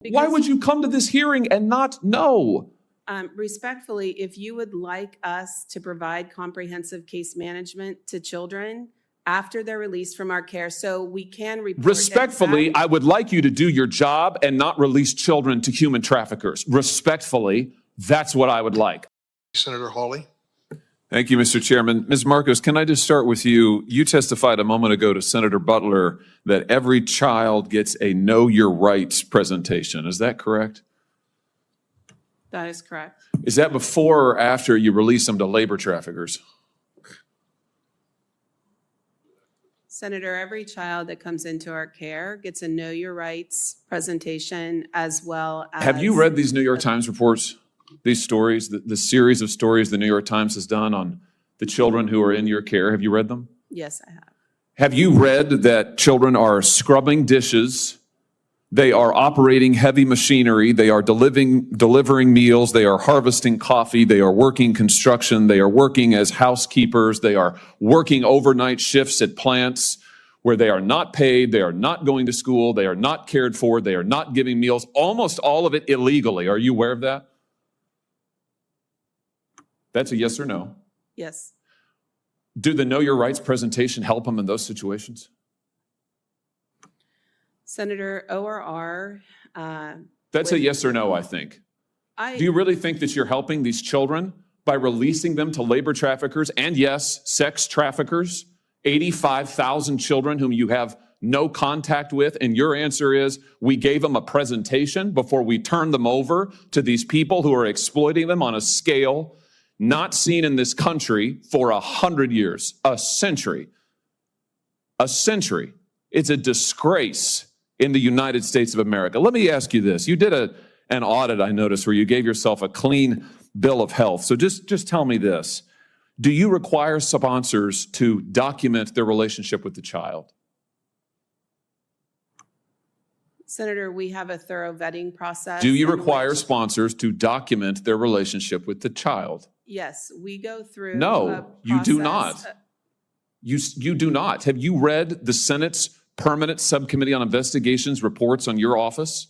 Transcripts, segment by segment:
Why would you come to this hearing and not know? Respectfully, if you would like us to provide comprehensive case management to children after they're released from our care, so we can report. Respectfully, I would like you to do your job and not release children to human traffickers. Respectfully, that's what I would like. Senator Hawley. Thank you, Mr. Chairman. Ms. Marcos, can I just start with you? You testified a moment ago to Senator Butler that every child gets a Know Your Rights presentation. Is that correct? That is correct. Is that before or after you release them to labor traffickers? Senator, every child that comes into our care gets a Know Your Rights presentation, as well as... Have you read these New York Times reports, these stories, the series of stories the New York Times has done on the children who are in your care? Have you read them? Yes, I have. Have you read that children are scrubbing dishes, they are operating heavy machinery, they are delivering meals, they are harvesting coffee, they are working construction, they are working as housekeepers, they are working overnight shifts at plants where they are not paid, they are not going to school, they are not cared for, they are not giving meals, almost all of it illegally. Are you aware of that? That's a yes or no. Yes. Do the Know Your Rights presentation help them in those situations? Senator, ORR... That's a yes or no, I think. Do you really think that you're helping these children by releasing them to labor traffickers and, yes, sex traffickers? 85,000 children whom you have no contact with, and your answer is we gave them a presentation before we turned them over to these people who are exploiting them on a scale not seen in this country for 100 years, a century. A century. It's a disgrace in the United States of America. Let me ask you this. You did an audit, I noticed, where you gave yourself a clean bill of health. So just tell me this. Do you require sponsors to document their relationship with the child? Senator, we have a thorough vetting process. Do you require sponsors to document their relationship with the child? Yes, we go through. No, you do not. You do not. Have you read the Senate's Permanent Subcommittee on Investigations reports on your office?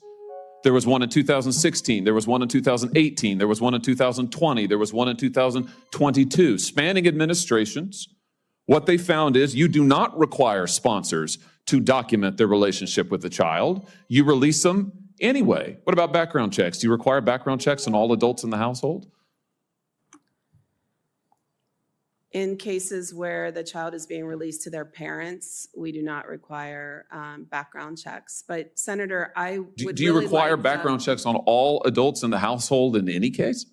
There was one in 2016. There was one in 2018. There was one in 2020. There was one in 2022. Spanning administrations, what they found is you do not require sponsors to document their relationship with the child. You release them anyway. What about background checks? Do you require background checks on all adults in the household? In cases where the child is being released to their parents, we do not require background checks. But Senator, I would Do you really require like background checks on all adults in the household in any case?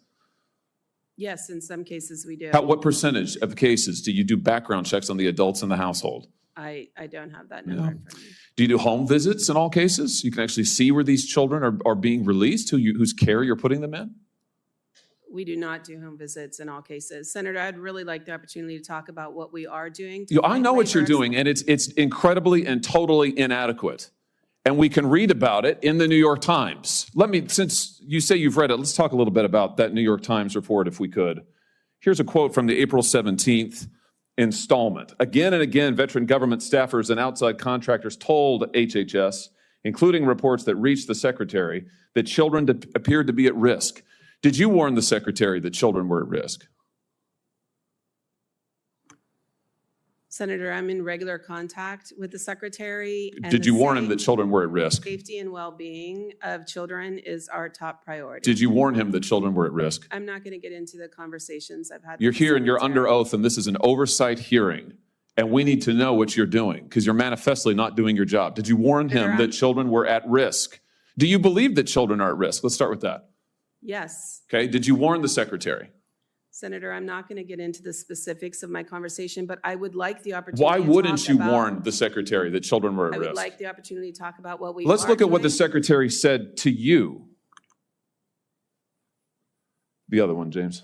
Yes, in some cases we do. What percentage of cases do you do background checks on the adults in the household? I don't have that number in front of me. Do you do home visits in all cases? You can actually see where these children are being released, whose care you're putting them in? We do not do home visits in all cases. Senator, I'd really like the opportunity to talk about what we are doing. I know what you're doing, and it's incredibly and totally inadequate. And we can read about it in the New York Times. Since you say you've read it, let's talk a little bit about that New York Times report, if we could. Here's a quote from the April 17th installment. Again and again, veteran government staffers and outside contractors told HHS, including reports that reached the secretary, that children appeared to be at risk. Did you warn the secretary that children were at risk? Senator, I'm in regular contact with the secretary. Did you warn him that children were at risk? Safety and well-being of children is our top priority. Did you warn him that children were at risk? I'm not going to get into the conversations I've had. You're here and you're under oath, and this is an oversight hearing, and we need to know what you're doing because you're manifestly not doing your job. Did you warn him that children were at risk? Do you believe that children are at risk? Let's start with that. Yes. Okay. Did you warn the secretary? Senator, I'm not going to get into the specifics of my conversation, but I would like the opportunity Why wouldn't you warn the secretary that children were at risk? I would like the opportunity to talk about what we Let's look at what the secretary said to you. The other one, James.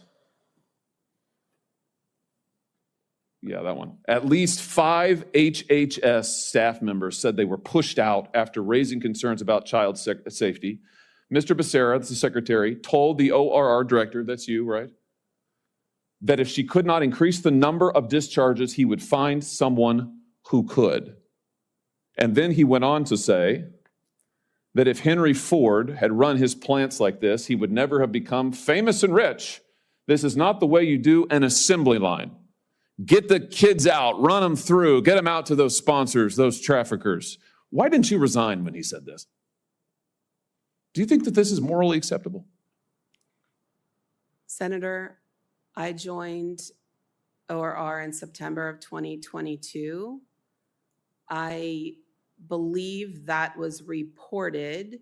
Yeah, that one. At least 5 HHS staff members said they were pushed out after raising concerns about child safety. Mr. Becerra, that's the secretary, told the ORR director, that's you, right, that if she could not increase the number of discharges, he would find someone who could. And then he went on to say that if Henry Ford had run his plants like this, he would never have become famous and rich. This is not the way you do an assembly line. Get the kids out, run them through, get them out to those sponsors, those traffickers. Why didn't you resign when he said this? Do you think that this is morally acceptable? Senator, I joined ORR in September of 2022. I believe that was reported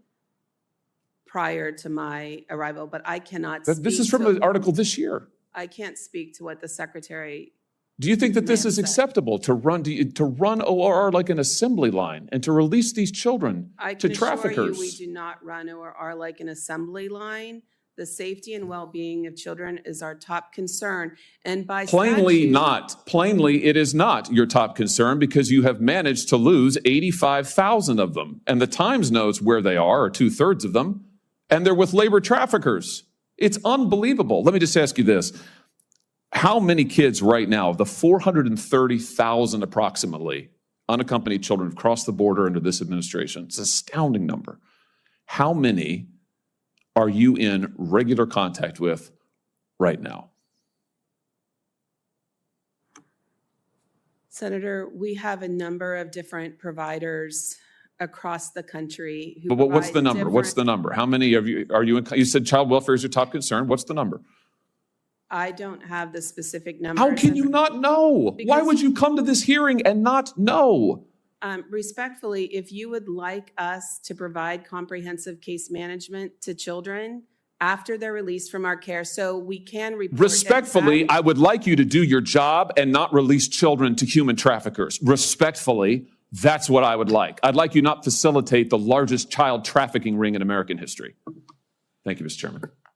prior to my arrival, but I cannot speak. This is from an article this year. I can't speak to what the secretary. Do you think that this is acceptable to run ORR like an assembly line and to release these children to traffickers? I can assure you we do not run ORR like an assembly line. The safety and well-being of children is our top concern. And by plainly not. Plainly, it is not your top concern because you have managed to lose 85,000 of them. And the Times knows where they are, or 2/3 of them, and they're with labor traffickers. It's unbelievable. Let me just ask you this. How many kids right now, of the 430,000 approximately unaccompanied children who've crossed the border under this administration, it's an astounding number. How many are you in regular contact with right now? Senator, we have a number of different providers across the country who But what's the number? What's the number? How many of you are you in? You said child welfare is your top concern. What's the number? I don't have the specific number. How can you not know? Why would you come to this hearing and not know? Respectfully, if you would like us to provide comprehensive case management to children after they're released from our care, so we can report. Respectfully, I would like you to do your job and not release children to human traffickers. Respectfully, that's what I would like. I'd like you not facilitate the largest child trafficking ring in American history. Thank you, Mr. Chairman.